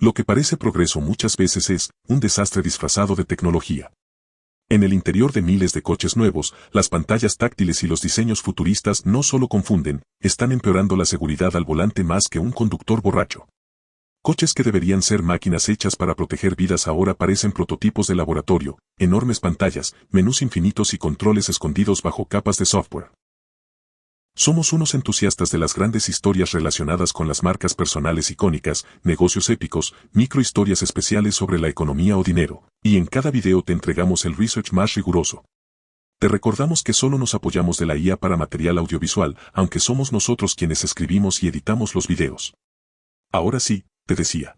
Lo que parece progreso muchas veces es un desastre disfrazado de tecnología. En el interior de miles de coches nuevos, las pantallas táctiles y los diseños futuristas no solo confunden, están empeorando la seguridad al volante más que un conductor borracho. Coches que deberían ser máquinas hechas para proteger vidas ahora parecen prototipos de laboratorio, enormes pantallas, menús infinitos y controles escondidos bajo capas de software. Somos unos entusiastas de las grandes historias relacionadas con las marcas personales icónicas, negocios épicos, microhistorias especiales sobre la economía o dinero, y en cada video te entregamos el research más riguroso. Te recordamos que solo nos apoyamos de la IA para material audiovisual, aunque somos nosotros quienes escribimos y editamos los videos. Ahora sí, te decía.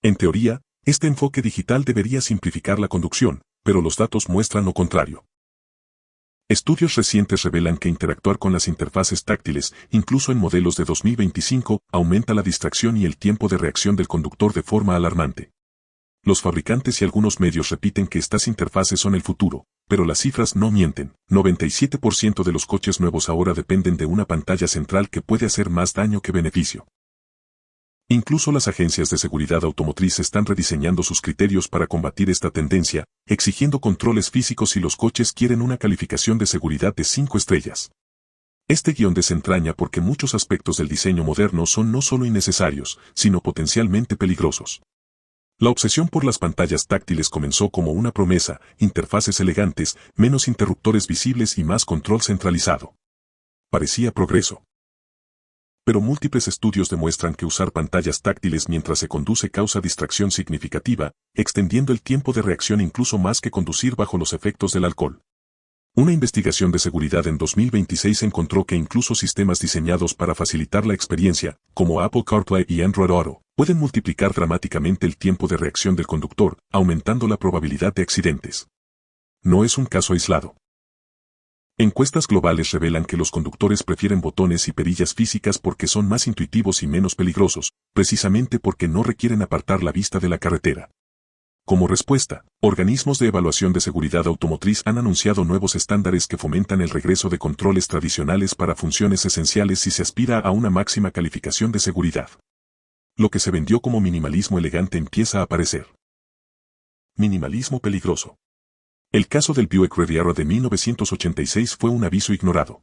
En teoría, este enfoque digital debería simplificar la conducción, pero los datos muestran lo contrario. Estudios recientes revelan que interactuar con las interfaces táctiles, incluso en modelos de 2025, aumenta la distracción y el tiempo de reacción del conductor de forma alarmante. Los fabricantes y algunos medios repiten que estas interfaces son el futuro, pero las cifras no mienten. 97% de los coches nuevos ahora dependen de una pantalla central que puede hacer más daño que beneficio. Incluso las agencias de seguridad automotriz están rediseñando sus criterios para combatir esta tendencia, exigiendo controles físicos y los coches quieren una calificación de seguridad de 5 estrellas. Este guión desentraña porque muchos aspectos del diseño moderno son no solo innecesarios, sino potencialmente peligrosos. La obsesión por las pantallas táctiles comenzó como una promesa, interfaces elegantes, menos interruptores visibles y más control centralizado. Parecía progreso. Pero múltiples estudios demuestran que usar pantallas táctiles mientras se conduce causa distracción significativa, extendiendo el tiempo de reacción incluso más que conducir bajo los efectos del alcohol. Una investigación de seguridad en 2026 encontró que incluso sistemas diseñados para facilitar la experiencia, como Apple CarPlay y Android Auto, pueden multiplicar dramáticamente el tiempo de reacción del conductor, aumentando la probabilidad de accidentes. No es un caso aislado. Encuestas globales revelan que los conductores prefieren botones y perillas físicas porque son más intuitivos y menos peligrosos, precisamente porque no requieren apartar la vista de la carretera. Como respuesta, organismos de evaluación de seguridad automotriz han anunciado nuevos estándares que fomentan el regreso de controles tradicionales para funciones esenciales si se aspira a una máxima calificación de seguridad. Lo que se vendió como minimalismo elegante empieza a aparecer. Minimalismo peligroso. El caso del Buick Riviera de 1986 fue un aviso ignorado.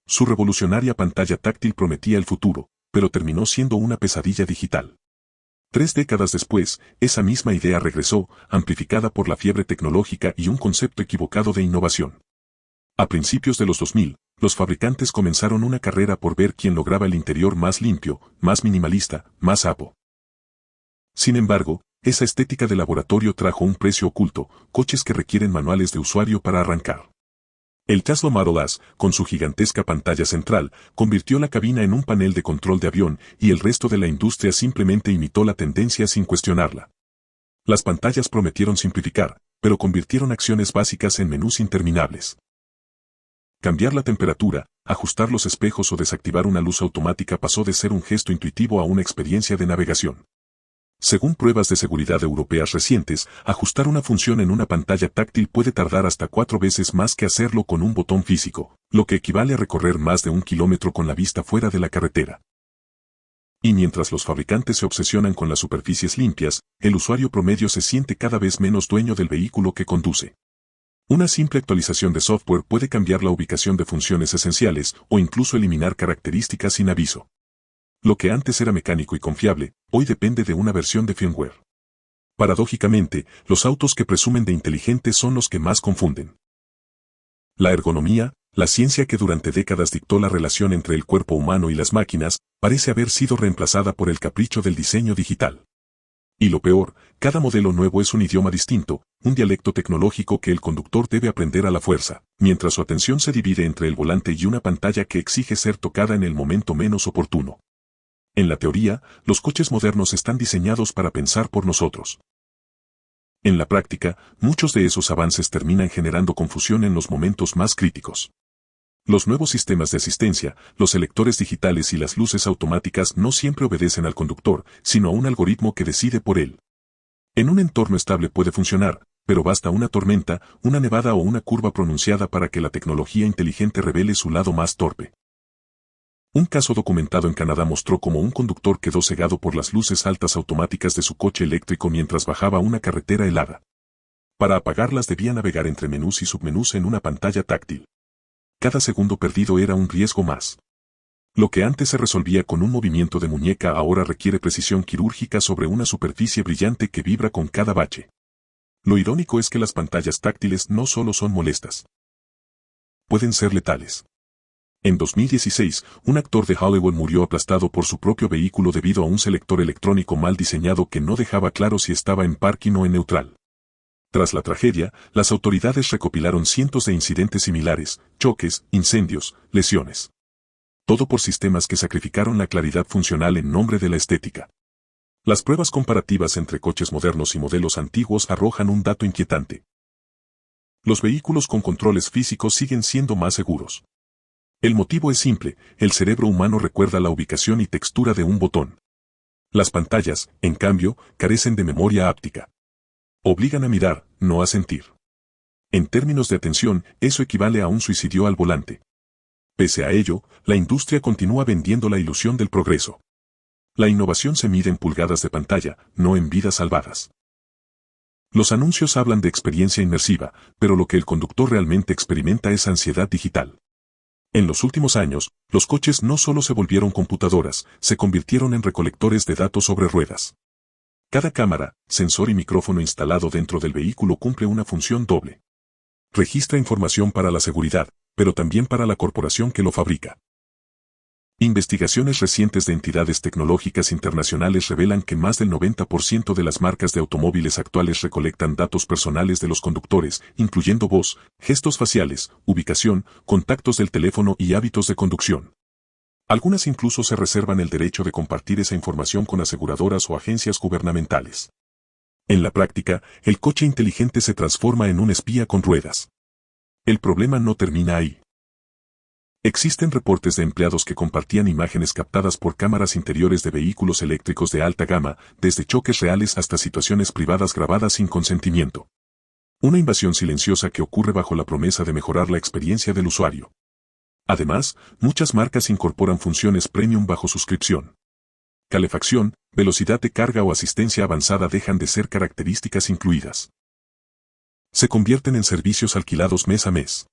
Su revolucionaria pantalla táctil prometía el futuro, pero terminó siendo una pesadilla digital. 3 décadas después, esa misma idea regresó, amplificada por la fiebre tecnológica y un concepto equivocado de innovación. A principios de los 2000, los fabricantes comenzaron una carrera por ver quién lograba el interior más limpio, más minimalista, más Apple. Sin embargo, esa estética de laboratorio trajo un precio oculto, coches que requieren manuales de usuario para arrancar. El Tesla Model S, con su gigantesca pantalla central, convirtió la cabina en un panel de control de avión y el resto de la industria simplemente imitó la tendencia sin cuestionarla. Las pantallas prometieron simplificar, pero convirtieron acciones básicas en menús interminables. Cambiar la temperatura, ajustar los espejos o desactivar una luz automática pasó de ser un gesto intuitivo a una experiencia de navegación. Según pruebas de seguridad europeas recientes, ajustar una función en una pantalla táctil puede tardar hasta 4 veces más que hacerlo con un botón físico, lo que equivale a recorrer más de 1 kilómetro con la vista fuera de la carretera. Y mientras los fabricantes se obsesionan con las superficies limpias, el usuario promedio se siente cada vez menos dueño del vehículo que conduce. Una simple actualización de software puede cambiar la ubicación de funciones esenciales o incluso eliminar características sin aviso. Lo que antes era mecánico y confiable, hoy depende de una versión de firmware. Paradójicamente, los autos que presumen de inteligentes son los que más confunden. La ergonomía, la ciencia que durante décadas dictó la relación entre el cuerpo humano y las máquinas, parece haber sido reemplazada por el capricho del diseño digital. Y lo peor, cada modelo nuevo es un idioma distinto, un dialecto tecnológico que el conductor debe aprender a la fuerza, mientras su atención se divide entre el volante y una pantalla que exige ser tocada en el momento menos oportuno. En la teoría, los coches modernos están diseñados para pensar por nosotros. En la práctica, muchos de esos avances terminan generando confusión en los momentos más críticos. Los nuevos sistemas de asistencia, los selectores digitales y las luces automáticas no siempre obedecen al conductor, sino a un algoritmo que decide por él. En un entorno estable puede funcionar, pero basta una tormenta, una nevada o una curva pronunciada para que la tecnología inteligente revele su lado más torpe. Un caso documentado en Canadá mostró cómo un conductor quedó cegado por las luces altas automáticas de su coche eléctrico mientras bajaba una carretera helada. Para apagarlas debía navegar entre menús y submenús en una pantalla táctil. Cada segundo perdido era un riesgo más. Lo que antes se resolvía con un movimiento de muñeca ahora requiere precisión quirúrgica sobre una superficie brillante que vibra con cada bache. Lo irónico es que las pantallas táctiles no solo son molestas. Pueden ser letales. En 2016, un actor de Hollywood murió aplastado por su propio vehículo debido a un selector electrónico mal diseñado que no dejaba claro si estaba en parking o en neutral. Tras la tragedia, las autoridades recopilaron cientos de incidentes similares, choques, incendios, lesiones. Todo por sistemas que sacrificaron la claridad funcional en nombre de la estética. Las pruebas comparativas entre coches modernos y modelos antiguos arrojan un dato inquietante. Los vehículos con controles físicos siguen siendo más seguros. El motivo es simple, el cerebro humano recuerda la ubicación y textura de un botón. Las pantallas, en cambio, carecen de memoria áptica. Obligan a mirar, no a sentir. En términos de atención, eso equivale a un suicidio al volante. Pese a ello, la industria continúa vendiendo la ilusión del progreso. La innovación se mide en pulgadas de pantalla, no en vidas salvadas. Los anuncios hablan de experiencia inmersiva, pero lo que el conductor realmente experimenta es ansiedad digital. En los últimos años, los coches no solo se volvieron computadoras, se convirtieron en recolectores de datos sobre ruedas. Cada cámara, sensor y micrófono instalado dentro del vehículo cumple una función doble. Registra información para la seguridad, pero también para la corporación que lo fabrica. Investigaciones recientes de entidades tecnológicas internacionales revelan que más del 90% de las marcas de automóviles actuales recolectan datos personales de los conductores, incluyendo voz, gestos faciales, ubicación, contactos del teléfono y hábitos de conducción. Algunas incluso se reservan el derecho de compartir esa información con aseguradoras o agencias gubernamentales. En la práctica, el coche inteligente se transforma en un espía con ruedas. El problema no termina ahí. Existen reportes de empleados que compartían imágenes captadas por cámaras interiores de vehículos eléctricos de alta gama, desde choques reales hasta situaciones privadas grabadas sin consentimiento. Una invasión silenciosa que ocurre bajo la promesa de mejorar la experiencia del usuario. Además, muchas marcas incorporan funciones premium bajo suscripción. Calefacción, velocidad de carga o asistencia avanzada dejan de ser características incluidas. Se convierten en servicios alquilados mes a mes.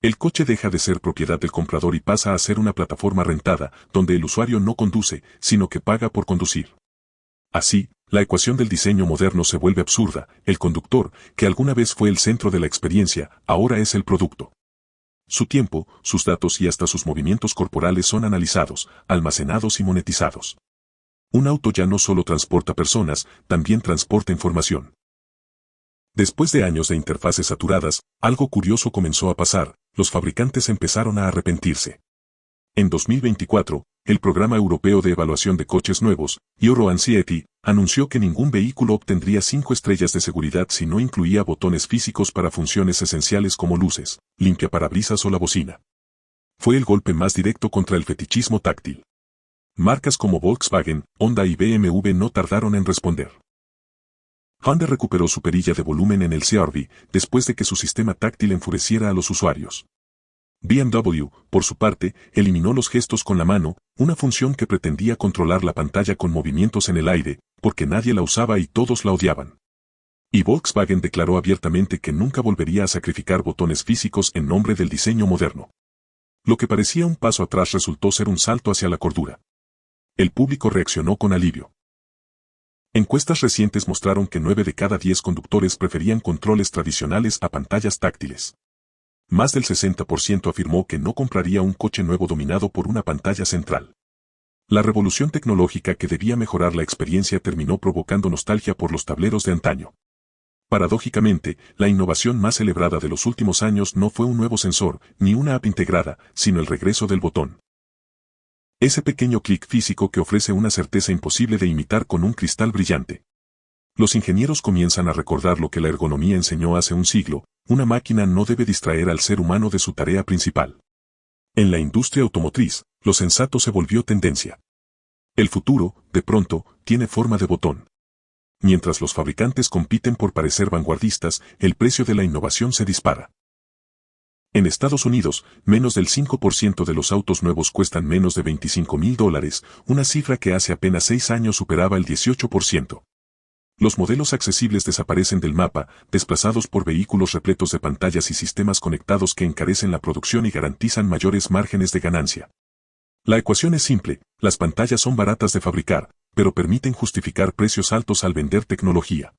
El coche deja de ser propiedad del comprador y pasa a ser una plataforma rentada, donde el usuario no conduce, sino que paga por conducir. Así, la ecuación del diseño moderno se vuelve absurda, el conductor, que alguna vez fue el centro de la experiencia, ahora es el producto. Su tiempo, sus datos y hasta sus movimientos corporales son analizados, almacenados y monetizados. Un auto ya no solo transporta personas, también transporta información. Después de años de interfaces saturadas, algo curioso comenzó a pasar, los fabricantes empezaron a arrepentirse. En 2024, el Programa Europeo de Evaluación de Coches Nuevos, Euro NCAP, anunció que ningún vehículo obtendría 5 estrellas de seguridad si no incluía botones físicos para funciones esenciales como luces, limpiaparabrisas o la bocina. Fue el golpe más directo contra el fetichismo táctil. Marcas como Volkswagen, Honda y BMW no tardaron en responder. Honda recuperó su perilla de volumen en el CR-V después de que su sistema táctil enfureciera a los usuarios. BMW, por su parte, eliminó los gestos con la mano, una función que pretendía controlar la pantalla con movimientos en el aire, porque nadie la usaba y todos la odiaban. Y Volkswagen declaró abiertamente que nunca volvería a sacrificar botones físicos en nombre del diseño moderno. Lo que parecía un paso atrás resultó ser un salto hacia la cordura. El público reaccionó con alivio. Encuestas recientes mostraron que 9 de cada 10 conductores preferían controles tradicionales a pantallas táctiles. Más del 60% afirmó que no compraría un coche nuevo dominado por una pantalla central. La revolución tecnológica que debía mejorar la experiencia terminó provocando nostalgia por los tableros de antaño. Paradójicamente, la innovación más celebrada de los últimos años no fue un nuevo sensor, ni una app integrada, sino el regreso del botón. Ese pequeño clic físico que ofrece una certeza imposible de imitar con un cristal brillante. Los ingenieros comienzan a recordar lo que la ergonomía enseñó hace un siglo: una máquina no debe distraer al ser humano de su tarea principal. En la industria automotriz, lo sensato se volvió tendencia. El futuro, de pronto, tiene forma de botón. Mientras los fabricantes compiten por parecer vanguardistas, el precio de la innovación se dispara. En Estados Unidos, menos del 5% de los autos nuevos cuestan menos de $25,000, una cifra que hace apenas 6 años superaba el 18%. Los modelos accesibles desaparecen del mapa, desplazados por vehículos repletos de pantallas y sistemas conectados que encarecen la producción y garantizan mayores márgenes de ganancia. La ecuación es simple, las pantallas son baratas de fabricar, pero permiten justificar precios altos al vender tecnología.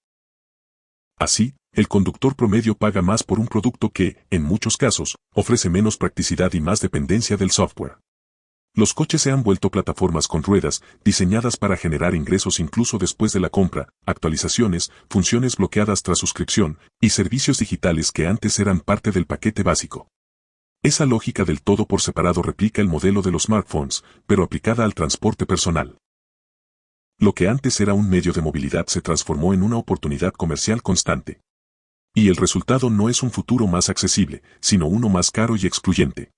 Así, el conductor promedio paga más por un producto que, en muchos casos, ofrece menos practicidad y más dependencia del software. Los coches se han vuelto plataformas con ruedas, diseñadas para generar ingresos incluso después de la compra, actualizaciones, funciones bloqueadas tras suscripción, y servicios digitales que antes eran parte del paquete básico. Esa lógica del todo por separado replica el modelo de los smartphones, pero aplicada al transporte personal. Lo que antes era un medio de movilidad se transformó en una oportunidad comercial constante. Y el resultado no es un futuro más accesible, sino uno más caro y excluyente.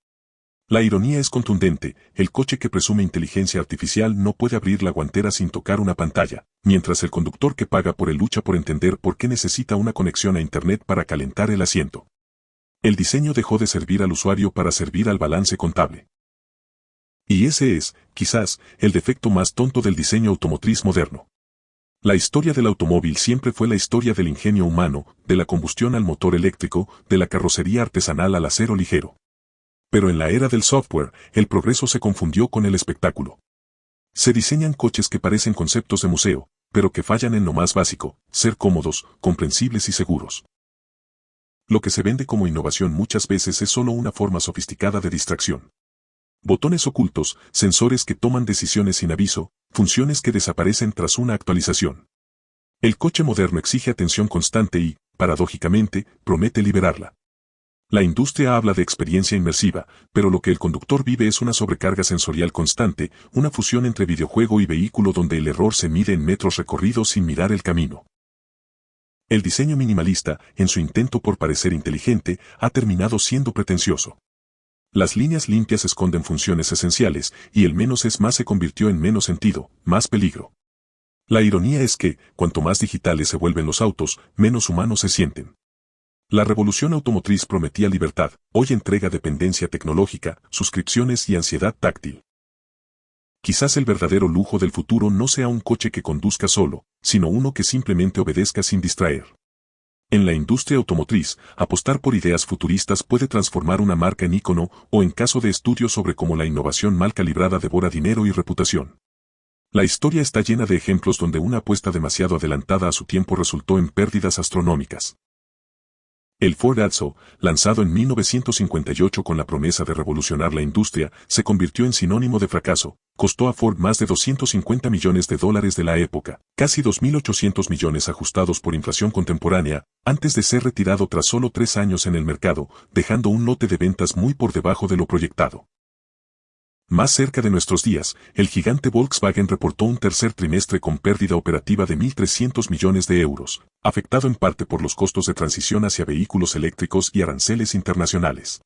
La ironía es contundente, el coche que presume inteligencia artificial no puede abrir la guantera sin tocar una pantalla, mientras el conductor que paga por él lucha por entender por qué necesita una conexión a Internet para calentar el asiento. El diseño dejó de servir al usuario para servir al balance contable. Y ese es, quizás, el defecto más tonto del diseño automotriz moderno. La historia del automóvil siempre fue la historia del ingenio humano, de la combustión al motor eléctrico, de la carrocería artesanal al acero ligero. Pero en la era del software, el progreso se confundió con el espectáculo. Se diseñan coches que parecen conceptos de museo, pero que fallan en lo más básico, ser cómodos, comprensibles y seguros. Lo que se vende como innovación muchas veces es solo una forma sofisticada de distracción. Botones ocultos, sensores que toman decisiones sin aviso, funciones que desaparecen tras una actualización. El coche moderno exige atención constante y, paradójicamente, promete liberarla. La industria habla de experiencia inmersiva, pero lo que el conductor vive es una sobrecarga sensorial constante, una fusión entre videojuego y vehículo donde el error se mide en metros recorridos sin mirar el camino. El diseño minimalista, en su intento por parecer inteligente, ha terminado siendo pretencioso. Las líneas limpias esconden funciones esenciales, y el menos es más se convirtió en menos sentido, más peligro. La ironía es que, cuanto más digitales se vuelven los autos, menos humanos se sienten. La revolución automotriz prometía libertad, hoy entrega dependencia tecnológica, suscripciones y ansiedad táctil. Quizás el verdadero lujo del futuro no sea un coche que conduzca solo, sino uno que simplemente obedezca sin distraer. En la industria automotriz, apostar por ideas futuristas puede transformar una marca en ícono o en caso de estudios sobre cómo la innovación mal calibrada devora dinero y reputación. La historia está llena de ejemplos donde una apuesta demasiado adelantada a su tiempo resultó en pérdidas astronómicas. El Ford Alzo, lanzado en 1958 con la promesa de revolucionar la industria, se convirtió en sinónimo de fracaso. Costó a Ford más de $250 millones de la época, casi 2.800 millones ajustados por inflación contemporánea, antes de ser retirado tras solo 3 años en el mercado, dejando un lote de ventas muy por debajo de lo proyectado. Más cerca de nuestros días, el gigante Volkswagen reportó un tercer trimestre con pérdida operativa de 1.300 millones de euros, afectado en parte por los costos de transición hacia vehículos eléctricos y aranceles internacionales.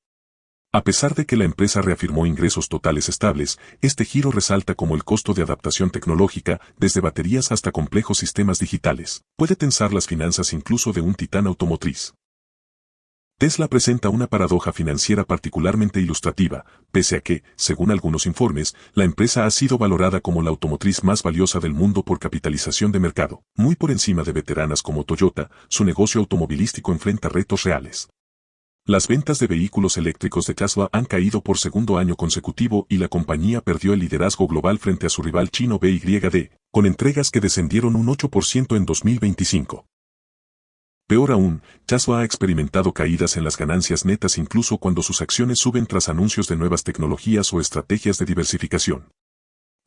A pesar de que la empresa reafirmó ingresos totales estables, este giro resalta como el costo de adaptación tecnológica, desde baterías hasta complejos sistemas digitales, puede tensar las finanzas incluso de un titán automotriz. Tesla presenta una paradoja financiera particularmente ilustrativa, pese a que, según algunos informes, la empresa ha sido valorada como la automotriz más valiosa del mundo por capitalización de mercado, muy por encima de veteranas como Toyota, su negocio automovilístico enfrenta retos reales. Las ventas de vehículos eléctricos de Tesla han caído por segundo año consecutivo y la compañía perdió el liderazgo global frente a su rival chino BYD, con entregas que descendieron un 8% en 2025. Peor aún, Tesla ha experimentado caídas en las ganancias netas incluso cuando sus acciones suben tras anuncios de nuevas tecnologías o estrategias de diversificación.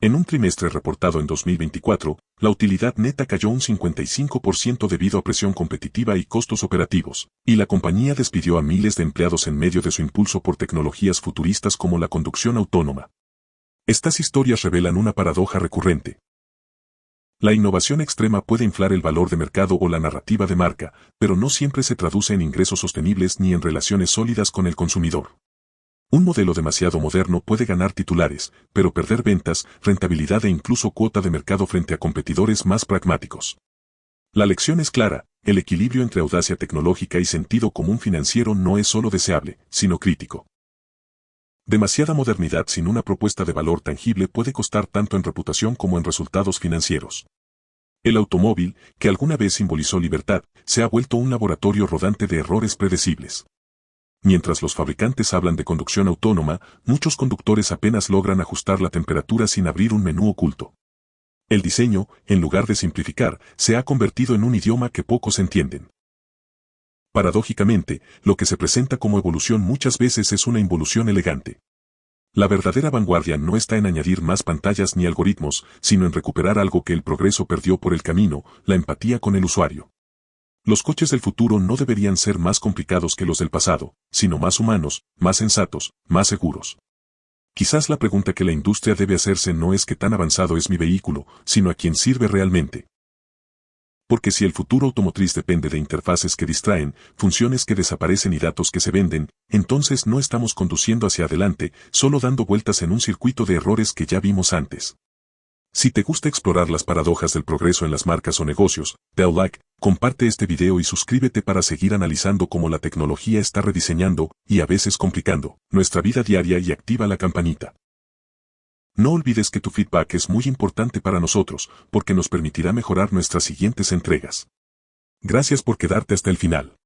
En un trimestre reportado en 2024, la utilidad neta cayó un 55% debido a presión competitiva y costos operativos, y la compañía despidió a miles de empleados en medio de su impulso por tecnologías futuristas como la conducción autónoma. Estas historias revelan una paradoja recurrente. La innovación extrema puede inflar el valor de mercado o la narrativa de marca, pero no siempre se traduce en ingresos sostenibles ni en relaciones sólidas con el consumidor. Un modelo demasiado moderno puede ganar titulares, pero perder ventas, rentabilidad e incluso cuota de mercado frente a competidores más pragmáticos. La lección es clara, el equilibrio entre audacia tecnológica y sentido común financiero no es solo deseable, sino crítico. Demasiada modernidad sin una propuesta de valor tangible puede costar tanto en reputación como en resultados financieros. El automóvil, que alguna vez simbolizó libertad, se ha vuelto un laboratorio rodante de errores predecibles. Mientras los fabricantes hablan de conducción autónoma, muchos conductores apenas logran ajustar la temperatura sin abrir un menú oculto. El diseño, en lugar de simplificar, se ha convertido en un idioma que pocos entienden. Paradójicamente, lo que se presenta como evolución muchas veces es una involución elegante. La verdadera vanguardia no está en añadir más pantallas ni algoritmos, sino en recuperar algo que el progreso perdió por el camino, la empatía con el usuario. Los coches del futuro no deberían ser más complicados que los del pasado, sino más humanos, más sensatos, más seguros. Quizás la pregunta que la industria debe hacerse no es qué tan avanzado es mi vehículo, sino a quién sirve realmente. Porque si el futuro automotriz depende de interfaces que distraen, funciones que desaparecen y datos que se venden, entonces no estamos conduciendo hacia adelante, solo dando vueltas en un circuito de errores que ya vimos antes. Si te gusta explorar las paradojas del progreso en las marcas o negocios, dale like, comparte este video y suscríbete para seguir analizando cómo la tecnología está rediseñando, y a veces complicando, nuestra vida diaria y activa la campanita. No olvides que tu feedback es muy importante para nosotros, porque nos permitirá mejorar nuestras siguientes entregas. Gracias por quedarte hasta el final.